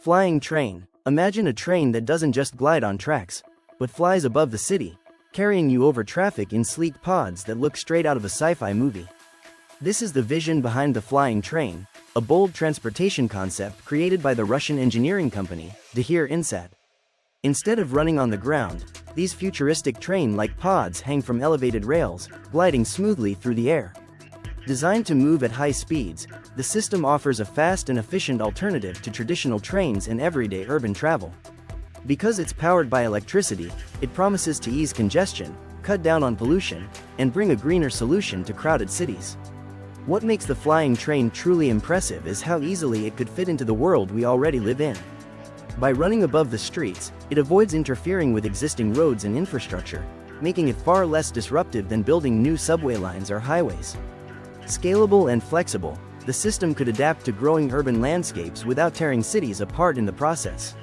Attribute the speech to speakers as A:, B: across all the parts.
A: Flying train. Imagine a train that doesn't just glide on tracks, but flies above the city, carrying you over traffic in sleek pods that look straight out of a sci-fi movie. This is the vision behind the flying train, a bold transportation concept created by the Russian engineering company, KEYPOINTS. Instead of running on the ground, these futuristic train-like pods hang from elevated rails, gliding smoothly through the air. Designed to move at high speeds, the system offers a fast and efficient alternative to traditional trains and everyday urban travel. Because it's powered by electricity, it promises to ease congestion, cut down on pollution, and bring a greener solution to crowded cities. What makes the flying train truly impressive is how easily it could fit into the world we already live in. By running above the streets, it avoids interfering with existing roads and infrastructure, making it far less disruptive than building new subway lines or highways. Scalable and flexible, the system could adapt to growing urban landscapes without tearing cities apart in the process.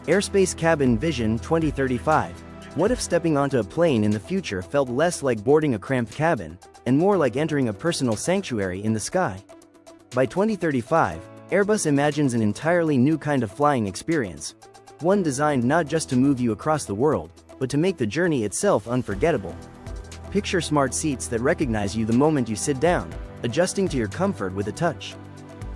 A: Airspace Cabin Vision 2035. What if stepping onto a plane in the future felt less like boarding a cramped cabin, and more like entering a personal sanctuary in the sky? By 2035, Airbus imagines an entirely new kind of flying experience, one designed not just to move you across the world, but to make the journey itself unforgettable. Picture smart seats that recognize you the moment you sit down, adjusting to your comfort with a touch.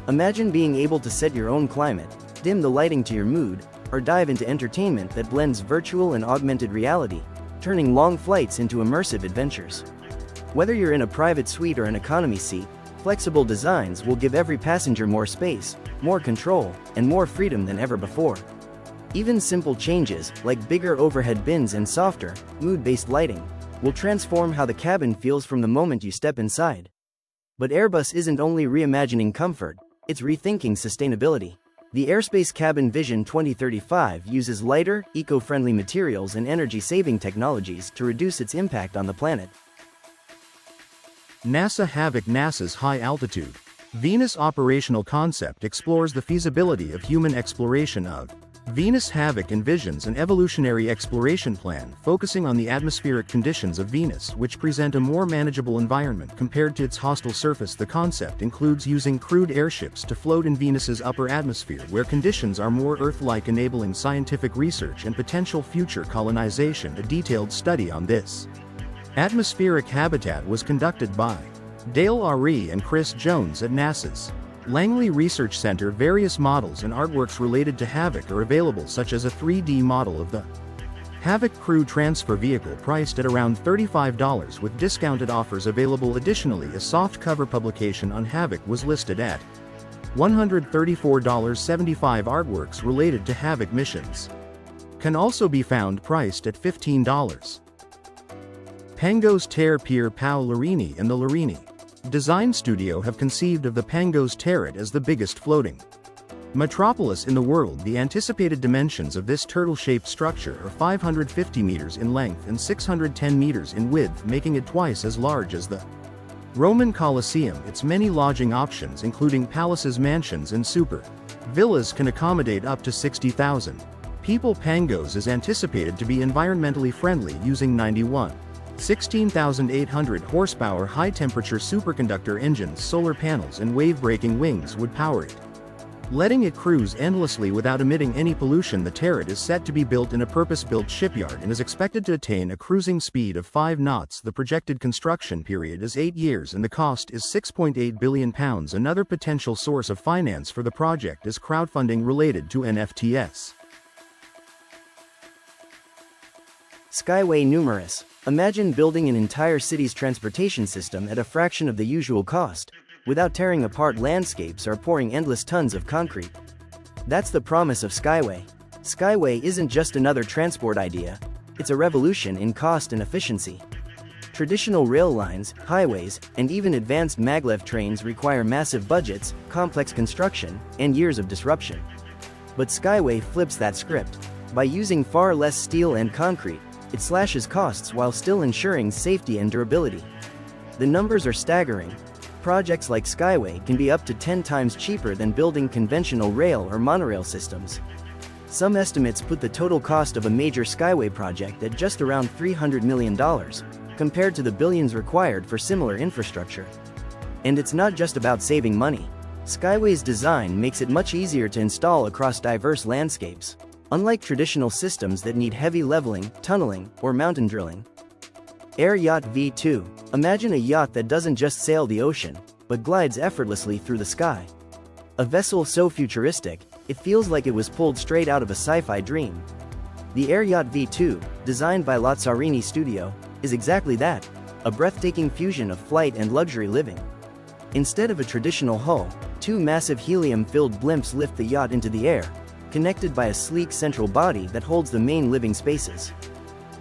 A: Imagine being able to set your own climate, dim the lighting to your mood, or dive into entertainment that blends virtual and augmented reality, turning long flights into immersive adventures. Whether you're in a private suite or an economy seat, flexible designs will give every passenger more space, more control, and more freedom than ever before. Even simple changes, like bigger overhead bins and softer, mood-based lighting, will transform how the cabin feels from the moment you step inside. But Airbus isn't only reimagining comfort, it's rethinking sustainability. The Airspace Cabin Vision 2035 uses lighter, eco-friendly materials and energy-saving technologies to reduce its impact on the planet.
B: NASA Havoc. NASA's high-altitude Venus operational concept explores the feasibility of human exploration of Venus. Havoc envisions an evolutionary exploration plan focusing on the atmospheric conditions of Venus, which present a more manageable environment compared to its hostile surface. The concept includes using crewed airships to float in Venus's upper atmosphere where conditions are more Earth-like, enabling scientific research and potential future colonization. A detailed study on this atmospheric habitat was conducted by Dale Ari and Chris Jones at NASA's Langley Research Center. Various models and artworks related to Havoc are available, such as a 3D model of the Havoc crew transfer vehicle priced at around $35 with discounted offers available. Additionally, a soft cover publication on Havoc was listed at $134.75. Artworks related to Havoc missions can also be found priced at $15. Pangos Terre Pier Pau Larini and the Larini Design Studio have conceived of the Pangos Terret as the biggest floating metropolis in the world. The anticipated dimensions of this turtle-shaped structure are 550 meters in length and 610 meters in width, making it twice as large as the Roman Colosseum. Its many lodging options, including palaces, mansions, and super villas, can accommodate up to 60,000 people. Pangos is anticipated to be environmentally friendly, using 16,800 horsepower high-temperature superconductor engines. Solar panels and wave-breaking wings would power it, letting it cruise endlessly without emitting any pollution. The Terret is set to be built in a purpose-built shipyard and is expected to attain a cruising speed of 5 knots. The projected construction period is 8 years and the cost is £6.8 billion. Another potential source of finance for the project is crowdfunding related to NFTs.
A: Skyway. Numerous. Imagine building an entire city's transportation system at a fraction of the usual cost, without tearing apart landscapes or pouring endless tons of concrete. That's the promise of Skyway. Skyway isn't just another transport idea, it's a revolution in cost and efficiency. Traditional rail lines, highways, and even advanced maglev trains require massive budgets, complex construction, and years of disruption. But Skyway flips that script. By using far less steel and concrete, it slashes costs while still ensuring safety and durability. The numbers are staggering. Projects like Skyway can be up to 10 times cheaper than building conventional rail or monorail systems. Some estimates put the total cost of a major Skyway project at just around $300 million, compared to the billions required for similar infrastructure. And it's not just about saving money. Skyway's design makes it much easier to install across diverse landscapes, unlike traditional systems that need heavy leveling, tunneling, or mountain drilling. Air Yacht V2. Imagine a yacht that doesn't just sail the ocean, but glides effortlessly through the sky. A vessel so futuristic, it feels like it was pulled straight out of a sci-fi dream. The Air Yacht V2, designed by Lazzarini Studio, is exactly that, a breathtaking fusion of flight and luxury living. Instead of a traditional hull, two massive helium-filled blimps lift the yacht into the air, connected by a sleek central body that holds the main living spaces.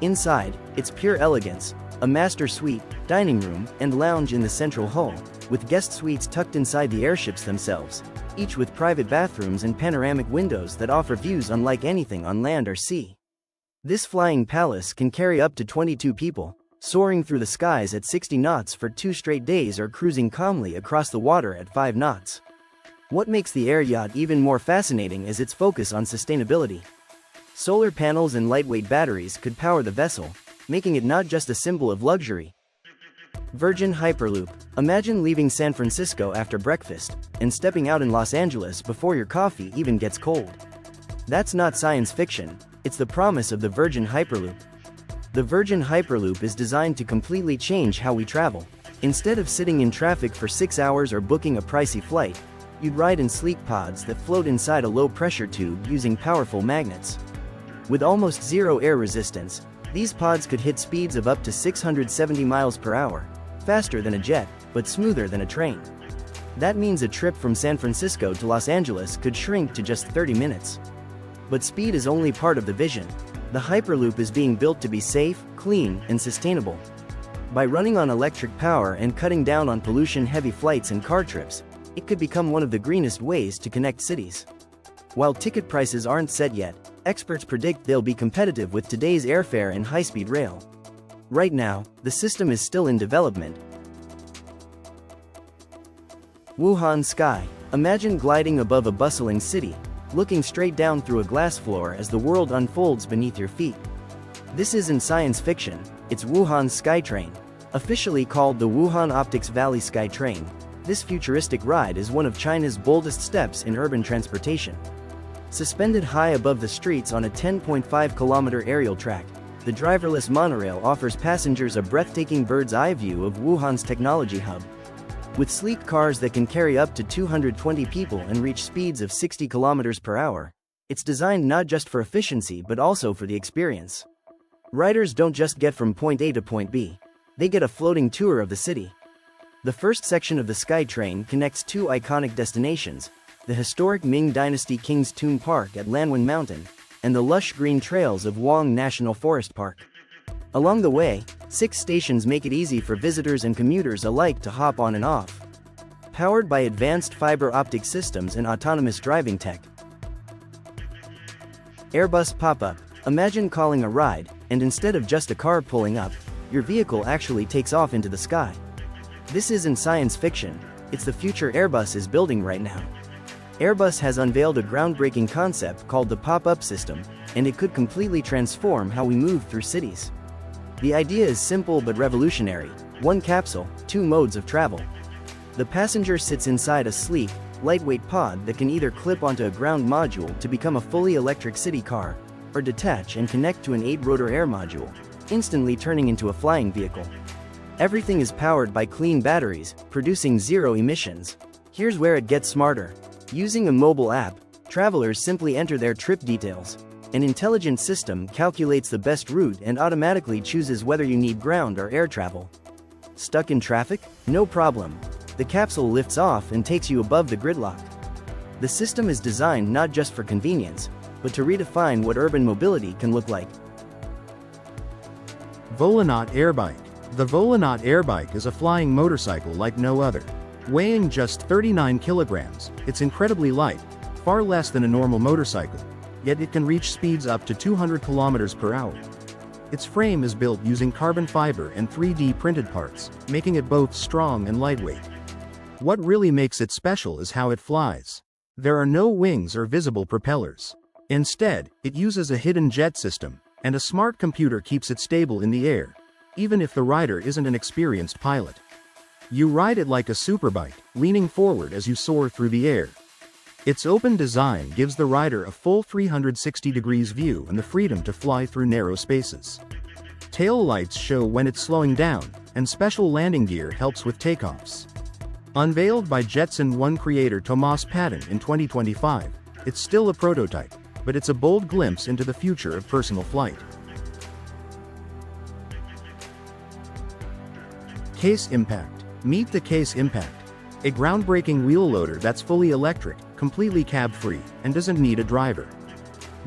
A: Inside, it's pure elegance, a master suite, dining room, and lounge in the central hull, with guest suites tucked inside the airships themselves, each with private bathrooms and panoramic windows that offer views unlike anything on land or sea. This flying palace can carry up to 22 people, soaring through the skies at 60 knots for 2 straight days or cruising calmly across the water at 5 knots. What makes the air yacht even more fascinating is its focus on sustainability. Solar panels and lightweight batteries could power the vessel, making it not just a symbol of luxury. Virgin Hyperloop. Imagine leaving San Francisco after breakfast and stepping out in Los Angeles before your coffee even gets cold. That's not science fiction, it's the promise of the Virgin Hyperloop. The Virgin Hyperloop is designed to completely change how we travel. Instead of sitting in traffic for 6 hours or booking a pricey flight, you'd ride in sleek pods that float inside a low-pressure tube using powerful magnets. With almost zero air resistance, these pods could hit speeds of up to 670 miles per hour, faster than a jet, but smoother than a train. That means a trip from San Francisco to Los Angeles could shrink to just 30 minutes. But speed is only part of the vision. The Hyperloop is being built to be safe, clean, and sustainable. By running on electric power and cutting down on pollution-heavy flights and car trips, it could become one of the greenest ways to connect cities. While ticket prices aren't set yet, experts predict they'll be competitive with today's airfare and high-speed rail. Right now, the system is still in development. Wuhan Sky. Imagine gliding above a bustling city, looking straight down through a glass floor as the world unfolds beneath your feet. This isn't science fiction, it's Wuhan's SkyTrain. Officially called the Wuhan Optics Valley SkyTrain, this futuristic ride is one of China's boldest steps in urban transportation. Suspended high above the streets on a 10.5-kilometer aerial track, the driverless monorail offers passengers a breathtaking bird's-eye view of Wuhan's technology hub. With sleek cars that can carry up to 220 people and reach speeds of 60 kilometers per hour, it's designed not just for efficiency but also for the experience. Riders don't just get from point A to point B, they get a floating tour of the city. The first section of the SkyTrain connects two iconic destinations, the historic Ming Dynasty King's Tomb Park at Lanwen Mountain, and the lush green trails of Wang National Forest Park. Along the way, 6 stations make it easy for visitors and commuters alike to hop on and off. Powered by advanced fiber optic systems and autonomous driving tech. Airbus Pop-Up. Imagine calling a ride, and instead of just a car pulling up, your vehicle actually takes off into the sky. This isn't science fiction, it's the future Airbus is building right now. Airbus has unveiled a groundbreaking concept called the pop-up system, and it could completely transform how we move through cities. The idea is simple but revolutionary: 1 capsule, 2 modes of travel. The passenger sits inside a sleek, lightweight pod that can either clip onto a ground module to become a fully electric city car, or detach and connect to an 8-rotor air module, instantly turning into a flying vehicle. Everything is powered by clean batteries, producing 0 emissions. Here's where it gets smarter. Using a mobile app, travelers simply enter their trip details. An intelligent system calculates the best route and automatically chooses whether you need ground or air travel. Stuck in traffic? No problem. The capsule lifts off and takes you above the gridlock. The system is designed not just for convenience, but to redefine what urban mobility can look like.
B: Volanaut Airbike. The Volanaut Airbike is a flying motorcycle like no other. Weighing just 39 kilograms, it's incredibly light, far less than a normal motorcycle, yet it can reach speeds up to 200 kilometers per hour. Its frame is built using carbon fiber and 3D printed parts, making it both strong and lightweight. What really makes it special is how it flies. There are no wings or visible propellers. Instead, it uses a hidden jet system, and a smart computer keeps it stable in the air, even if the rider isn't an experienced pilot. You ride it like a superbike, leaning forward as you soar through the air. Its open design gives the rider a full 360 degrees view and the freedom to fly through narrow spaces. Tail lights show when it's slowing down, and special landing gear helps with takeoffs. Unveiled by Jetson One creator Tomas Patton in 2025, it's still a prototype, but it's a bold glimpse into the future of personal flight. Case Impact. Meet the Case Impact, a groundbreaking wheel loader that's fully electric, completely cab-free, and doesn't need a driver.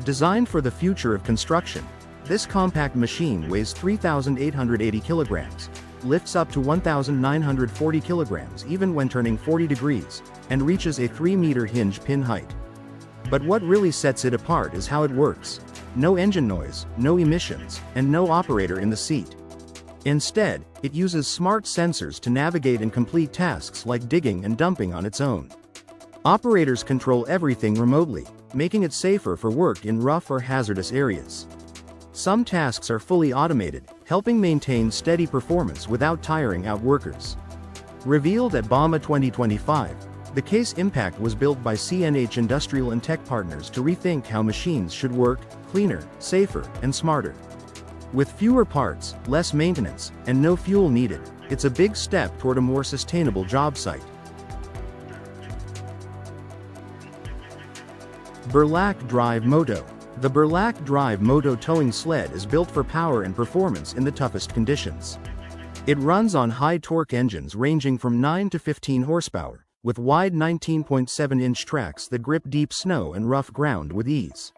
B: Designed for the future of construction, this compact machine weighs 3,880 kilograms, lifts up to 1,940 kilograms even when turning 40 degrees, and reaches a 3-meter hinge pin height. But what really sets it apart is how it works. No engine noise, no emissions, and no operator in the seat. Instead, it uses smart sensors to navigate and complete tasks like digging and dumping on its own. Operators control everything remotely, making it safer for work in rough or hazardous areas. Some tasks are fully automated, helping maintain steady performance without tiring out workers. Revealed at Bauma 2025, the Case Impact was built by CNH Industrial and Tech Partners to rethink how machines should work, cleaner, safer, and smarter. With fewer parts, less maintenance, and no fuel needed, it's a big step toward a more sustainable job site. Burlac Drive Moto. The Burlac Drive Moto towing sled is built for power and performance in the toughest conditions. It runs on high-torque engines ranging from 9 to 15 horsepower, with wide 19.7-inch tracks that grip deep snow and rough ground with ease.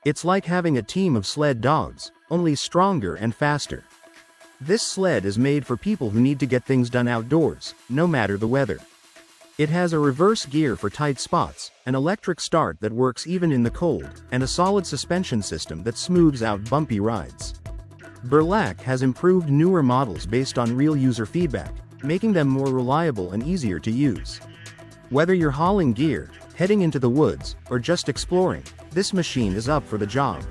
B: It's like having a team of sled dogs, only stronger and faster. This sled is made for people who need to get things done outdoors, no matter the weather. It has a reverse gear for tight spots, an electric start that works even in the cold, and a solid suspension system that smooths out bumpy rides. Burlac has improved newer models based on real user feedback, making them more reliable and easier to use. Whether you're hauling gear, heading into the woods, or just exploring, this machine is up for the job.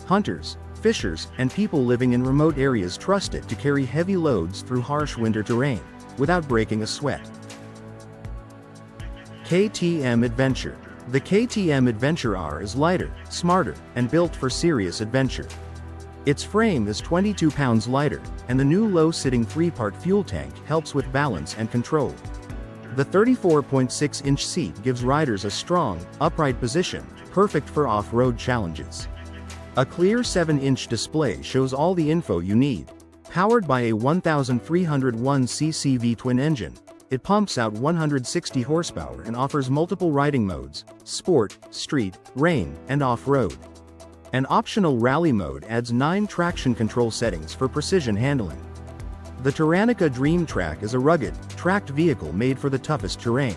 B: Hunters, fishers, and people living in remote areas trust it to carry heavy loads through harsh winter terrain, without breaking a sweat. KTM Adventure. The KTM Adventure R is lighter, smarter, and built for serious adventure. Its frame is 22 pounds lighter, and the new low-sitting 3-part fuel tank helps with balance and control. The 34.6-inch seat gives riders a strong, upright position, perfect for off-road challenges. A clear 7-inch display shows all the info you need. Powered by a 1,301cc V-twin engine, it pumps out 160 horsepower and offers multiple riding modes: sport, street, rain, and off-road. An optional rally mode adds 9 traction control settings for precision handling. The Taranica Dream Track is a rugged, tracked vehicle made for the toughest terrain.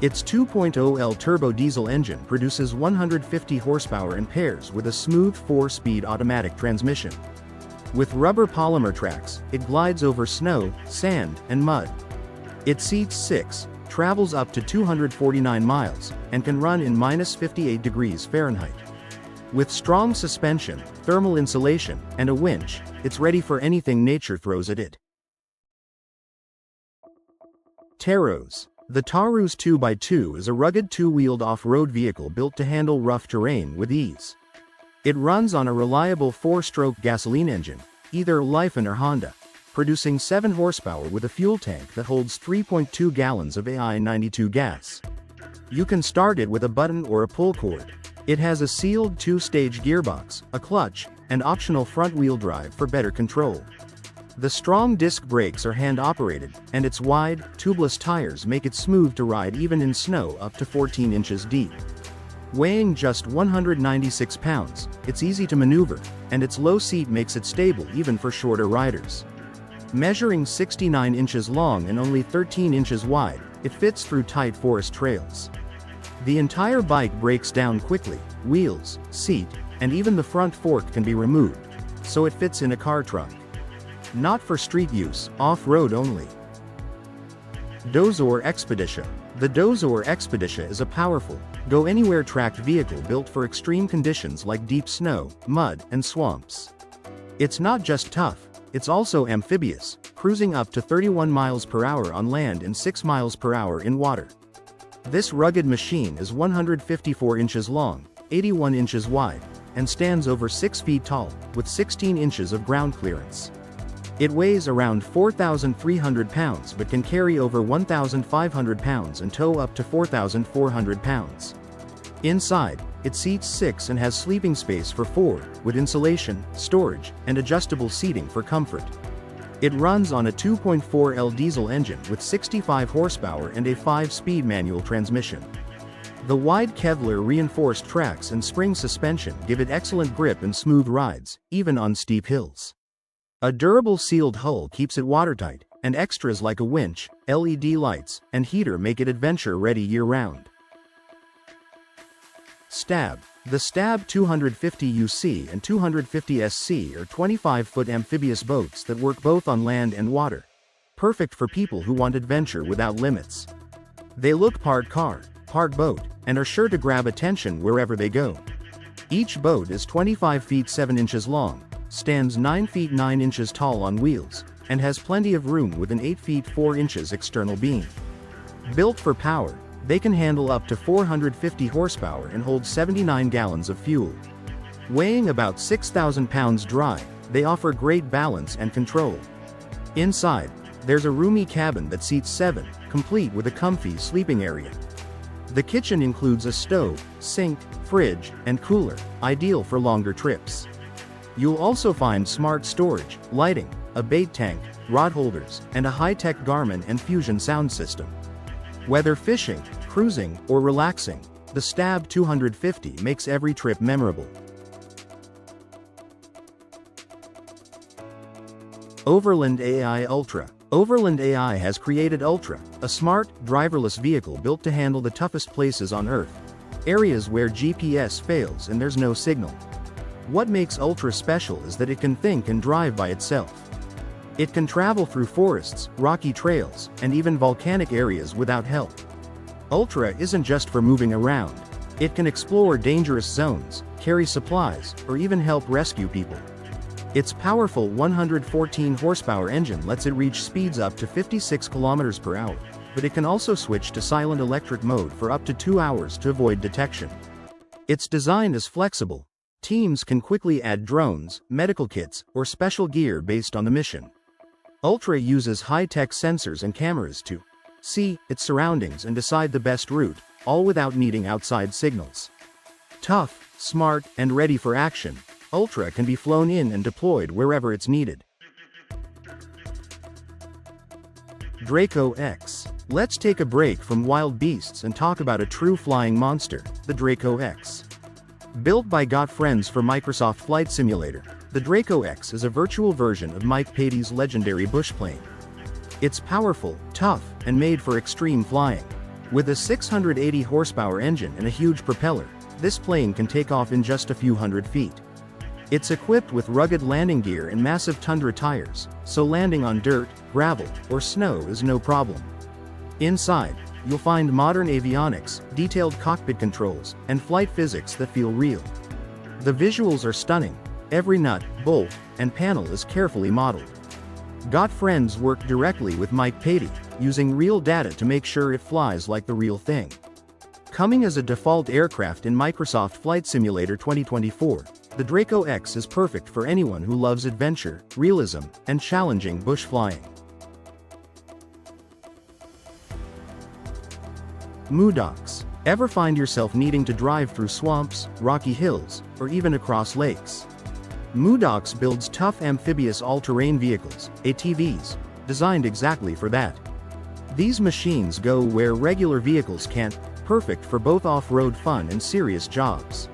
B: Its 2.0L turbo diesel engine produces 150 horsepower and pairs with a smooth 4-speed automatic transmission. With rubber polymer tracks, it glides over snow, sand, and mud. It seats 6, travels up to 249 miles, and can run in -58 degrees Fahrenheit. With strong suspension, thermal insulation, and a winch, it's ready for anything nature throws at it. Taros. The Taros 2x2 is a rugged 2-wheeled off-road vehicle built to handle rough terrain with ease. It runs on a reliable 4-stroke gasoline engine, either Lyphon or Honda, producing 7 horsepower with a fuel tank that holds 3.2 gallons of AI-92 gas. You can start it with a button or a pull cord. It has a sealed 2-stage gearbox, a clutch, and optional front-wheel drive for better control. The strong disc brakes are hand-operated, and its wide, tubeless tires make it smooth to ride even in snow up to 14 inches deep. Weighing just 196 pounds, it's easy to maneuver, and its low seat makes it stable even for shorter riders. Measuring 69 inches long and only 13 inches wide, it fits through tight forest trails. The entire bike breaks down quickly. Wheels, seat, and even the front fork can be removed, so it fits in a car trunk. Not for street use, off-road only. Dozor Expedition. The Dozor Expedition is a powerful, go-anywhere tracked vehicle built for extreme conditions like deep snow, mud, and swamps. It's not just tough, It's also amphibious, cruising up to 31 miles per hour on land and 6 miles per hour in water. This rugged machine is 154 inches long, 81 inches wide, and stands over 6 feet tall, with 16 inches of ground clearance. It weighs around 4,300 pounds but can carry over 1,500 pounds and tow up to 4,400 pounds. Inside, it seats 6 and has sleeping space for 4, with insulation, storage, and adjustable seating for comfort. It runs on a 2.4L diesel engine with 65 horsepower and a 5-speed manual transmission. The wide Kevlar reinforced tracks and spring suspension give it excellent grip and smooth rides, even on steep hills. A durable sealed hull keeps it watertight, and extras like a winch, LED lights, and heater make it adventure-ready year-round. Stab. The Stab 250UC and 250SC are 25-foot amphibious boats that work both on land and water. Perfect for people who want adventure without limits. They look part car, part boat, and are sure to grab attention wherever they go. Each boat is 25 feet 7 inches long, stands 9 feet 9 inches tall on wheels, and has plenty of room with an 8 feet 4 inches external beam. Built for power, they can handle up to 450 horsepower and hold 79 gallons of fuel. Weighing about 6,000 pounds dry, they offer great balance and control. Inside, there's a roomy cabin that seats 7, complete with a comfy sleeping area. The kitchen includes a stove, sink, fridge, and cooler, ideal for longer trips. You'll also find smart storage, lighting, a bait tank, rod holders, and a high-tech Garmin and Fusion sound system. Whether fishing, cruising, or relaxing, the Stab 250 makes every trip memorable. Overland AI Ultra. Overland AI has created Ultra, a smart, driverless vehicle built to handle the toughest places on Earth. Areas where GPS fails and there's no signal. What makes Ultra special is that it can think and drive by itself. It can travel through forests, rocky trails, and even volcanic areas without help. Ultra isn't just for moving around. It can explore dangerous zones, carry supplies, or even help rescue people. Its powerful 114 horsepower engine lets it reach speeds up to 56 kilometers per hour, but it can also switch to silent electric mode for up to 2 hours to avoid detection. Its design is flexible. Teams can quickly add drones, medical kits, or special gear based on the mission. Ultra uses high-tech sensors and cameras to see its surroundings and decide the best route, all without needing outside signals. Tough, smart, and ready for action, Ultra can be flown in and deployed wherever it's needed. Draco X. Let's take a break from wild beasts and talk about a true flying monster, the Draco X. Built by Got Friends for Microsoft Flight Simulator, the Draco X is a virtual version of Mike Patey's legendary bush plane. It's powerful, tough, and made for extreme flying. With a 680 horsepower engine and a huge propeller, this plane can take off in just a few hundred feet. It's equipped with rugged landing gear and massive tundra tires, so landing on dirt, gravel, or snow is no problem. Inside, you'll find modern avionics, detailed cockpit controls, and flight physics that feel real. The visuals are stunning. Every nut, bolt, and panel is carefully modeled. Got Friends worked directly with Mike Patey, using real data to make sure it flies like the real thing. Coming as a default aircraft in Microsoft Flight Simulator 2024, the Draco X is perfect for anyone who loves adventure, realism, and challenging bush flying. Moodox. Ever find yourself needing to drive through swamps, rocky hills, or even across lakes? Moodox builds tough amphibious all-terrain vehicles, ATVs, designed exactly for that. These machines go where regular vehicles can't, perfect for both off-road fun and serious jobs.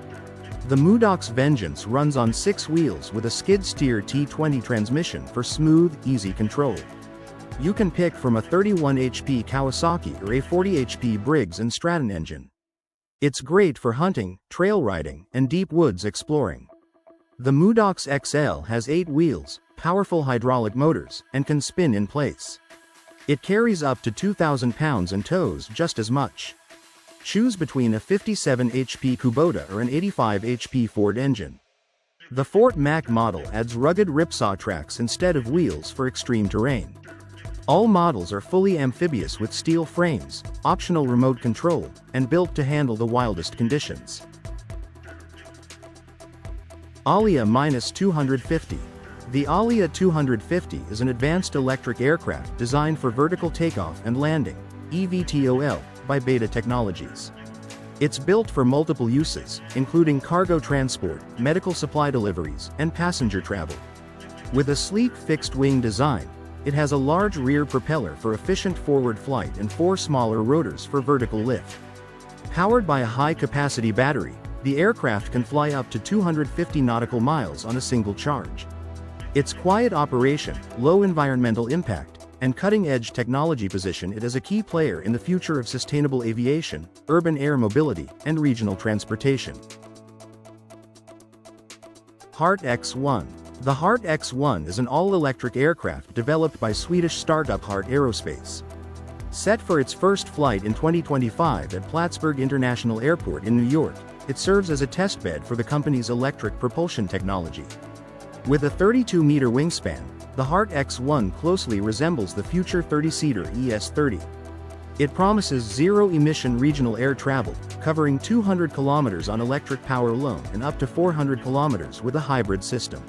B: The Moodox Vengeance runs on 6 wheels with a skid-steer T20 transmission for smooth, easy control. You can pick from a 31 HP Kawasaki or a 40 HP Briggs & Stratton engine. It's great for hunting, trail riding, and deep woods exploring. The Moodox XL has 8 wheels, powerful hydraulic motors, and can spin in place. It carries up to 2,000 pounds and tows just as much. Choose between a 57 HP Kubota or an 85 HP Ford engine. The Fort Mac model adds rugged ripsaw tracks instead of wheels for extreme terrain. All models are fully amphibious with steel frames, optional remote control, and built to handle the wildest conditions. Alia-250. The Alia-250 is an advanced electric aircraft designed for vertical takeoff and landing, eVTOL, by Beta Technologies. It's built for multiple uses, including cargo transport, medical supply deliveries, and passenger travel. With a sleek fixed-wing design, it has a large rear propeller for efficient forward flight and 4 smaller rotors for vertical lift. Powered by a high-capacity battery, the aircraft can fly up to 250 nautical miles on a single charge. Its quiet operation, low environmental impact, and cutting-edge technology position it as a key player in the future of sustainable aviation, urban air mobility, and regional transportation. Heart X1. The Heart X1 is an all-electric aircraft developed by Swedish startup Heart Aerospace. Set for its first flight in 2025 at Plattsburgh International Airport in New York, it serves as a testbed for the company's electric propulsion technology. With a 32-meter wingspan, the Heart X1 closely resembles the future 30-seater ES-30. It promises zero-emission regional air travel, covering 200 kilometers on electric power alone and up to 400 kilometers with a hybrid system.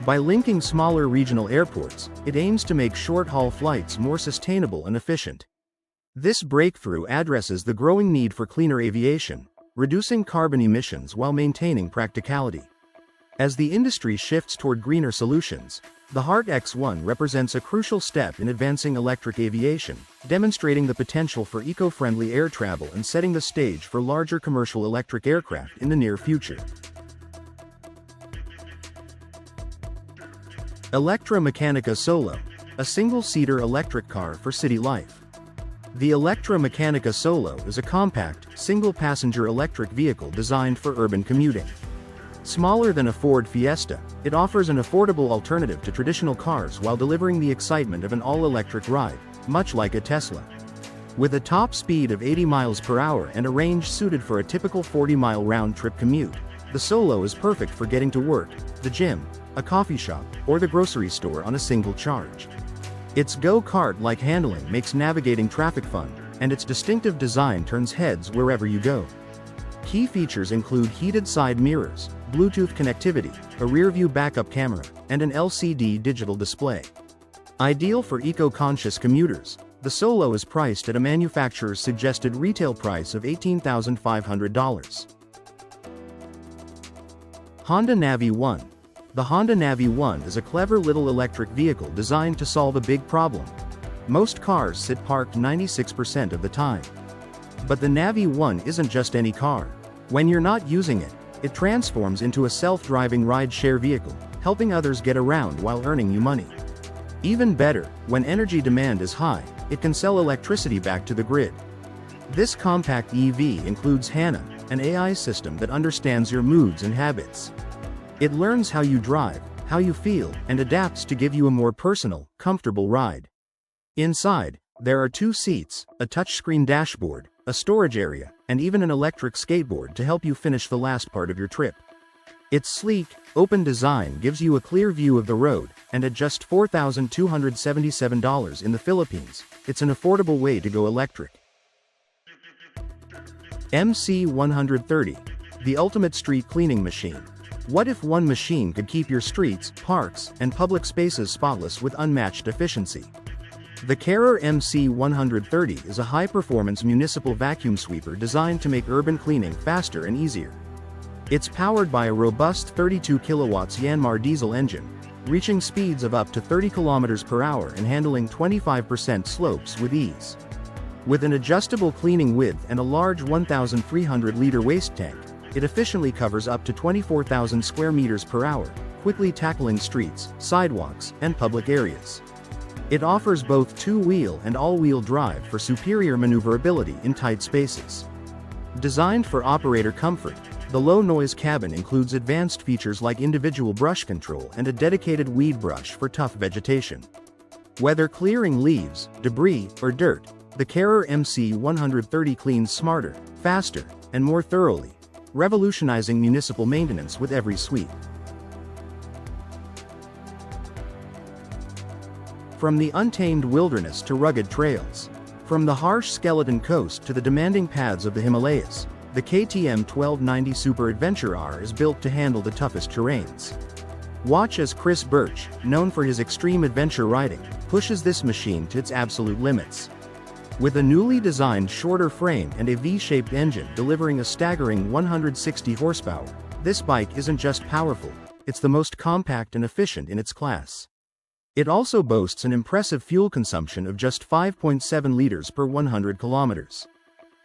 B: By linking smaller regional airports, it aims to make short-haul flights more sustainable and efficient. This breakthrough addresses the growing need for cleaner aviation, reducing carbon emissions while maintaining practicality. As the industry shifts toward greener solutions, the Heart X1 represents a crucial step in advancing electric aviation, demonstrating the potential for eco-friendly air travel and setting the stage for larger commercial electric aircraft in the near future. Electra-Mechanica Solo, a single-seater electric car for city life. The Electra-Mechanica Solo is a compact, single-passenger electric vehicle designed for urban commuting. Smaller than a Ford Fiesta, it offers an affordable alternative to traditional cars while delivering the excitement of an all-electric ride, much like a Tesla. With a top speed of 80 miles per hour and a range suited for a typical 40-mile round-trip commute, the Solo is perfect for getting to work, the gym, a coffee shop, or the grocery store on a single charge. Its go-kart-like handling makes navigating traffic fun, and its distinctive design turns heads wherever you go. Key features include heated side mirrors, Bluetooth connectivity, a rear-view backup camera, and an LCD digital display. Ideal for eco-conscious commuters, the Solo is priced at a manufacturer's suggested retail price of $18,500. Honda Navi 1. The Honda Navi 1 is a clever little electric vehicle designed to solve a big problem. Most cars sit parked 96% of the time. But the Navi 1 isn't just any car. When you're not using it, it transforms into a self-driving ride-share vehicle, helping others get around while earning you money. Even better, when energy demand is high, it can sell electricity back to the grid. This compact EV includes Hannah, an AI system that understands your moods and habits. It learns how you drive, how you feel, and adapts to give you a more personal, comfortable ride. Inside, there are 2 seats, a touchscreen dashboard, a storage area, and even an electric skateboard to help you finish the last part of your trip. Its sleek, open design gives you a clear view of the road, and at just $4,277 in the Philippines, it's an affordable way to go electric. MC130. The ultimate street cleaning machine. What if one machine could keep your streets, parks, and public spaces spotless with unmatched efficiency? The Carer MC130 is a high-performance municipal vacuum sweeper designed to make urban cleaning faster and easier. It's powered by a robust 32 kilowatts Yanmar diesel engine, reaching speeds of up to 30 kilometers per hour and handling 25% slopes with ease. With an adjustable cleaning width and a large 1,300-liter waste tank, it efficiently covers up to 24,000 square meters per hour, quickly tackling streets, sidewalks, and public areas. It offers both two-wheel and all-wheel drive for superior maneuverability in tight spaces. Designed for operator comfort, the low-noise cabin includes advanced features like individual brush control and a dedicated weed brush for tough vegetation. Whether clearing leaves, debris, or dirt, the Carer MC130 cleans smarter, faster, and more thoroughly, revolutionizing municipal maintenance with every sweep. From the untamed wilderness to rugged trails. From the harsh skeleton coast to the demanding paths of the Himalayas, the KTM 1290 Super Adventure R is built to handle the toughest terrains. Watch as Chris Birch, known for his extreme adventure riding, pushes this machine to its absolute limits. With a newly designed shorter frame and a V-shaped engine delivering a staggering 160 horsepower, this bike isn't just powerful, it's the most compact and efficient in its class. It also boasts an impressive fuel consumption of just 5.7 liters per 100 kilometers.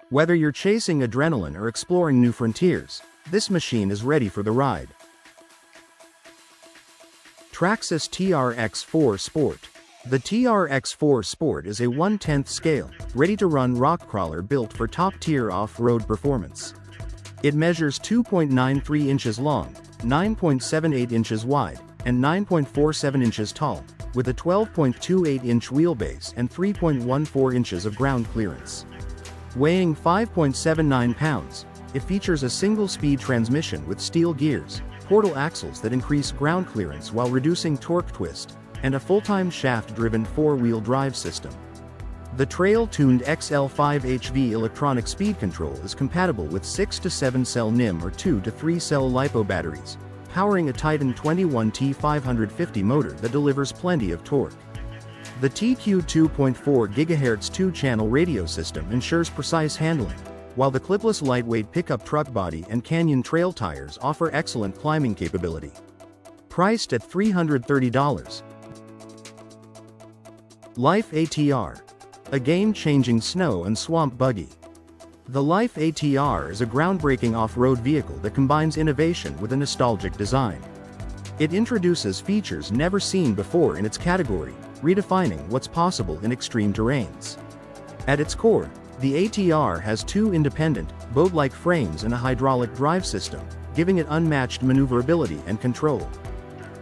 B: Whether you're chasing adrenaline or exploring new frontiers, this machine is ready for the ride. Traxxas TRX4 Sport. The TRX4 Sport is a 1/10 scale, ready-to-run rock crawler built for top-tier off-road performance. It measures 2.93 inches long, 9.78 inches wide, and 9.47 inches tall, with a 12.28-inch wheelbase and 3.14 inches of ground clearance. Weighing 5.79 pounds, it features a single-speed transmission with steel gears, portal axles that increase ground clearance while reducing torque twist, and a full-time shaft-driven four-wheel drive system. The trail-tuned XL5HV electronic speed control is compatible with 6 to 7 cell NIM or 2 to 3 cell LiPo batteries, powering a Titan 21T550 motor that delivers plenty of torque. The TQ 2.4 GHz 2-channel radio system ensures precise handling, while the clipless lightweight pickup truck body and Canyon trail tires offer excellent climbing capability. Priced at $330. Life ATR. A game-changing snow and swamp buggy. The Life ATR is a groundbreaking off-road vehicle that combines innovation with a nostalgic design. It introduces features never seen before in its category, redefining what's possible in extreme terrains. At its core, the ATR has two independent, boat-like frames and a hydraulic drive system, giving it unmatched maneuverability and control.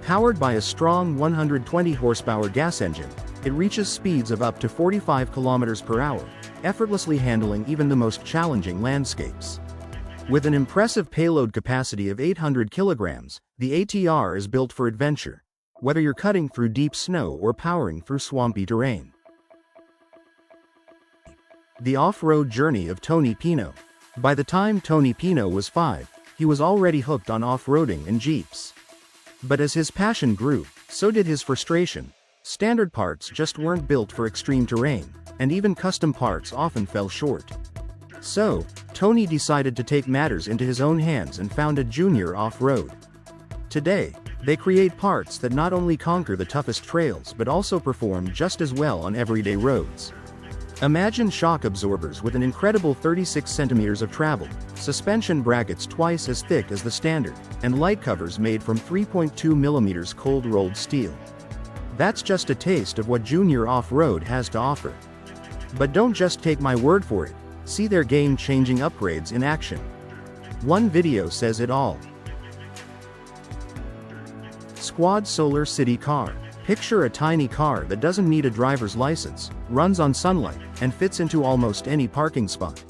B: Powered by a strong 120 horsepower gas engine, it reaches speeds of up to 45 kilometers per hour, effortlessly handling even the most challenging landscapes. With an impressive payload capacity of 800 kilograms, the ATR is built for adventure, whether you're cutting through deep snow or powering through swampy terrain. The off-road journey of Tony Pino. By the time Tony Pino was 5, he was already hooked on off-roading and Jeeps. But as his passion grew, so did his frustration. Standard parts just weren't built for extreme terrain, and even custom parts often fell short. So, Tony decided to take matters into his own hands and founded Junior Off-Road. Today, they create parts that not only conquer the toughest trails but also perform just as well on everyday roads. Imagine shock absorbers with an incredible 36 centimeters of travel, suspension brackets twice as thick as the standard, and light covers made from 3.2 millimeters cold-rolled steel. That's just a taste of what Junior Off-Road has to offer. But don't just take my word for it, see their game-changing upgrades in action. One video says it all. Squad Solar City Car. Picture a tiny car that doesn't need a driver's license, runs on sunlight, and fits into almost any parking spot.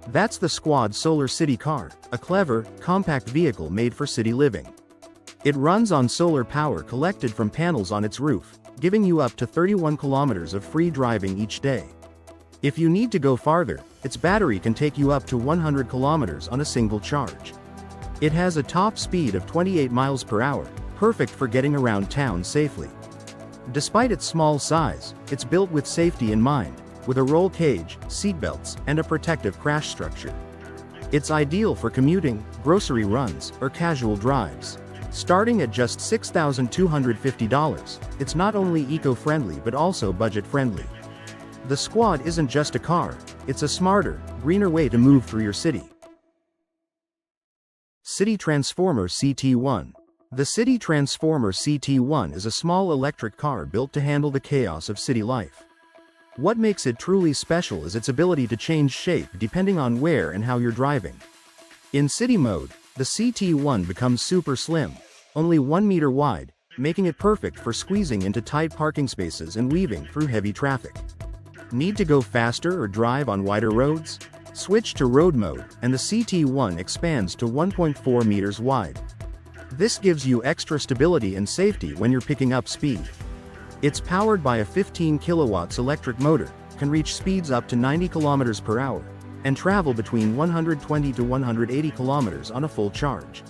B: That's the Squad Solar City Car, a clever, compact vehicle made for city living. It runs on solar power collected from panels on its roof, giving you up to 31 kilometers of free driving each day. If you need to go farther, its battery can take you up to 100 kilometers on a single charge. It has a top speed of 28 miles per hour, perfect for getting around town safely. Despite its small size, it's built with safety in mind, with a roll cage, seatbelts, and a protective crash structure. It's ideal for commuting, grocery runs, or casual drives. Starting at just $6,250, it's not only eco-friendly but also budget-friendly. The Squad isn't just a car, it's a smarter, greener way to move through your city. City Transformer CT1. The City Transformer CT1 is a small electric car built to handle the chaos of city life. What makes it truly special is its ability to change shape depending on where and how you're driving. In city mode, the CT1 becomes super slim, only 1 meter wide, making it perfect for squeezing into tight parking spaces and weaving through heavy traffic. Need to go faster or drive on wider roads? Switch to road mode, and the CT1 expands to 1.4 meters wide. This gives you extra stability and safety when you're picking up speed. It's powered by a 15 kilowatts electric motor, can reach speeds up to 90 kilometers per hour, and travel between 120 to 180 kilometers on a full charge.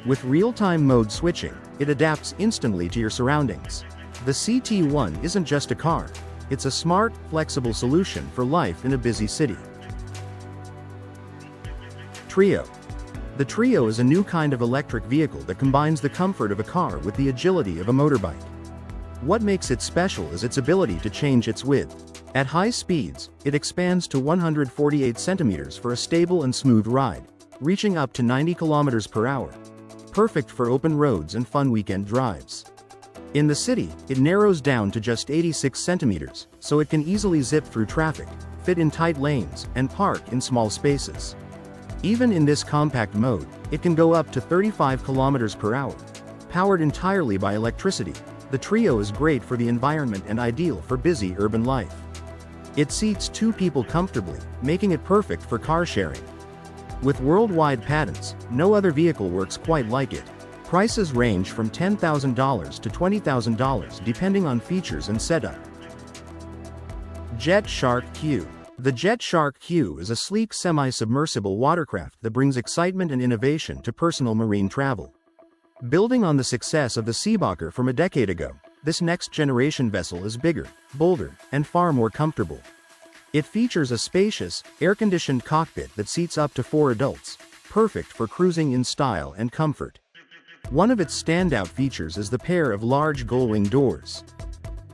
B: With real-time mode switching, it adapts instantly to your surroundings. The CT1 isn't just a car, it's a smart, flexible solution for life in a busy city. Trio. The Trio is a new kind of electric vehicle that combines the comfort of a car with the agility of a motorbike. What makes it special is its ability to change its width. At high speeds, it expands to 148 centimeters for a stable and smooth ride, reaching up to 90 kilometers per hour. Perfect for open roads and fun weekend drives. In the city, it narrows down to just 86 centimeters, so it can easily zip through traffic, fit in tight lanes, and park in small spaces. Even in this compact mode, it can go up to 35 kilometers per hour. Powered entirely by electricity, the Trio is great for the environment and ideal for busy urban life. It seats 2 people comfortably, making it perfect for car sharing. With worldwide patents, no other vehicle works quite like it. Prices range from $10,000 to $20,000 depending on features and setup. Jet Shark Q. The Jet Shark Q is a sleek semi-submersible watercraft that brings excitement and innovation to personal marine travel. Building on the success of the Seebacher from a decade ago, this next-generation vessel is bigger, bolder, and far more comfortable. It features a spacious, air-conditioned cockpit that seats up to 4 adults, perfect for cruising in style and comfort. One of its standout features is the pair of large gull-wing doors.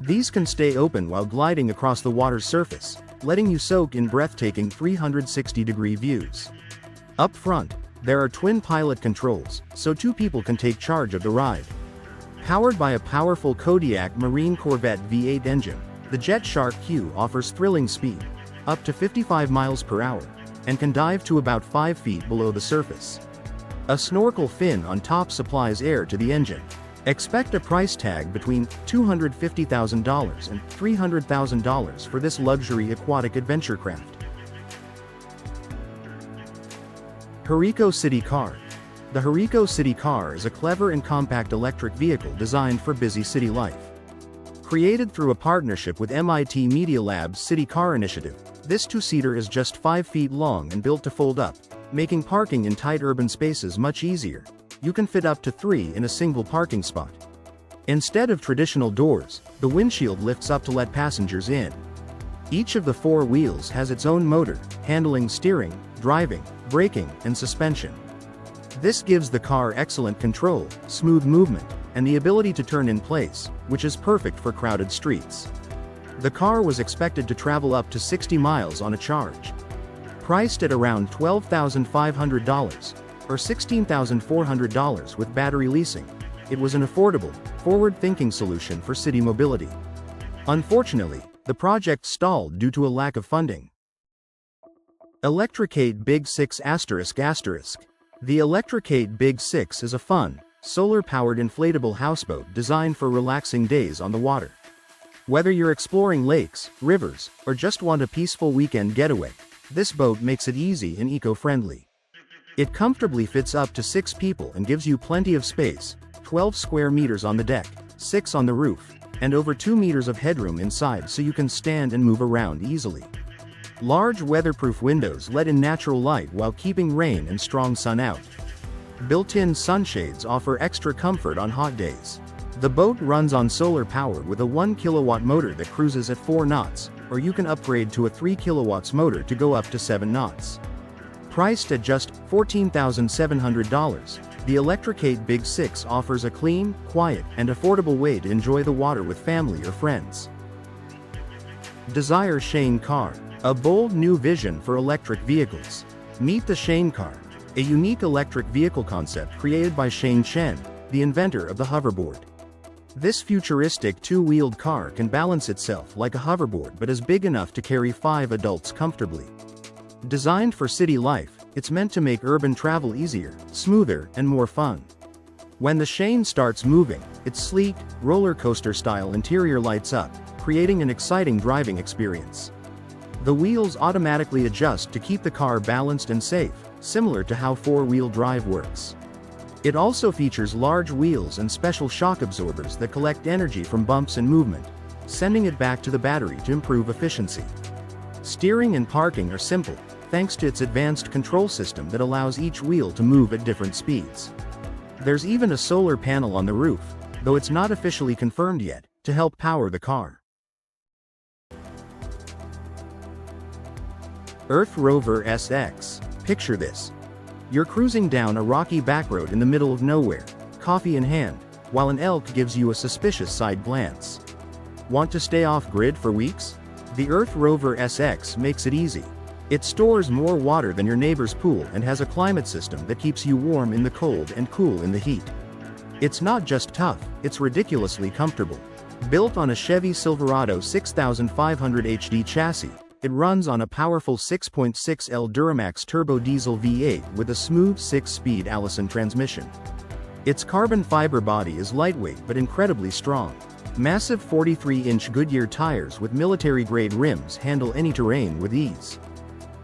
B: These can stay open while gliding across the water's surface, letting you soak in breathtaking 360-degree views. Up front, there are twin pilot controls, so 2 people can take charge of the ride. Powered by a powerful Kodiak Marine Corvette V8 engine, the Jet Shark Q offers thrilling speed, up to 55 miles per hour, and can dive to about 5 feet below the surface. A snorkel fin on top supplies air to the engine. Expect a price tag between $250,000 and $300,000 for this luxury aquatic adventure craft. Hurricane City Car. The Hurricane City Car is a clever and compact electric vehicle designed for busy city life. Created through a partnership with MIT Media Lab's City Car Initiative, this 2-seater is just 5 feet long and built to fold up, making parking in tight urban spaces much easier. You can fit up to 3 in a single parking spot. Instead of traditional doors, the windshield lifts up to let passengers in. Each of the 4 wheels has its own motor, handling steering, driving, braking, and suspension. This gives the car excellent control, smooth movement, and the ability to turn in place, which is perfect for crowded streets. The car was expected to travel up to 60 miles on a charge. Priced at around $12,500, or $16,400 with battery leasing, it was an affordable, forward-thinking solution for city mobility. Unfortunately, the project stalled due to a lack of funding. Electricate Big 6 ***. The Electricate Big 6 is a fun, solar-powered inflatable houseboat designed for relaxing days on the water. Whether you're exploring lakes, rivers, or just want a peaceful weekend getaway, this boat makes it easy and eco-friendly. It comfortably fits up to 6 people and gives you plenty of space, 12 square meters on the deck, 6 on the roof, and over 2 meters of headroom inside so you can stand and move around easily. Large weatherproof windows let in natural light while keeping rain and strong sun out. Built-in sunshades offer extra comfort on hot days. The boat runs on solar power with a 1 kilowatt motor that cruises at 4 knots, or you can upgrade to a 3 kilowatts motor to go up to 7 knots. Priced at just $14,700, the Electricate Big 6 offers a clean, quiet, and affordable way to enjoy the water with family or friends. Desire Shane Car. A bold new vision for electric vehicles. Meet the Shane Car, a unique electric vehicle concept created by Shane Chen, the inventor of the hoverboard. This futuristic 2-wheeled car can balance itself like a hoverboard but is big enough to carry 5 adults comfortably. Designed for city life, it's meant to make urban travel easier, smoother, and more fun. When the Shane starts moving, its sleek, roller coaster-style interior lights up, creating an exciting driving experience. The wheels automatically adjust to keep the car balanced and safe, similar to how 4-wheel drive works. It also features large wheels and special shock absorbers that collect energy from bumps and movement, sending it back to the battery to improve efficiency. Steering and parking are simple, thanks to its advanced control system that allows each wheel to move at different speeds. There's even a solar panel on the roof, though it's not officially confirmed yet, to help power the car. Earth Rover SX. Picture this. You're cruising down a rocky backroad in the middle of nowhere, coffee in hand, while an elk gives you a suspicious side glance. Want to stay off-grid for weeks? The Earth Rover SX makes it easy. It stores more water than your neighbor's pool and has a climate system that keeps you warm in the cold and cool in the heat. It's not just tough, it's ridiculously comfortable. Built on a Chevy Silverado 6500 HD chassis, it runs on a powerful 6.6L Duramax turbo diesel V8 with a smooth 6-speed Allison transmission. Its carbon fiber body is lightweight but incredibly strong. Massive 43-inch Goodyear tires with military-grade rims handle any terrain with ease.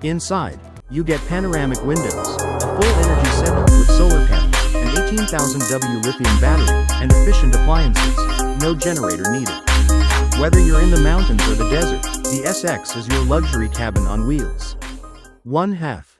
B: Inside, you get panoramic windows, a full energy setup with solar panels, an 18,000 lithium battery, and efficient appliances. No generator needed. Whether you're in the mountains or the desert, the SX is your luxury cabin on wheels. 1/2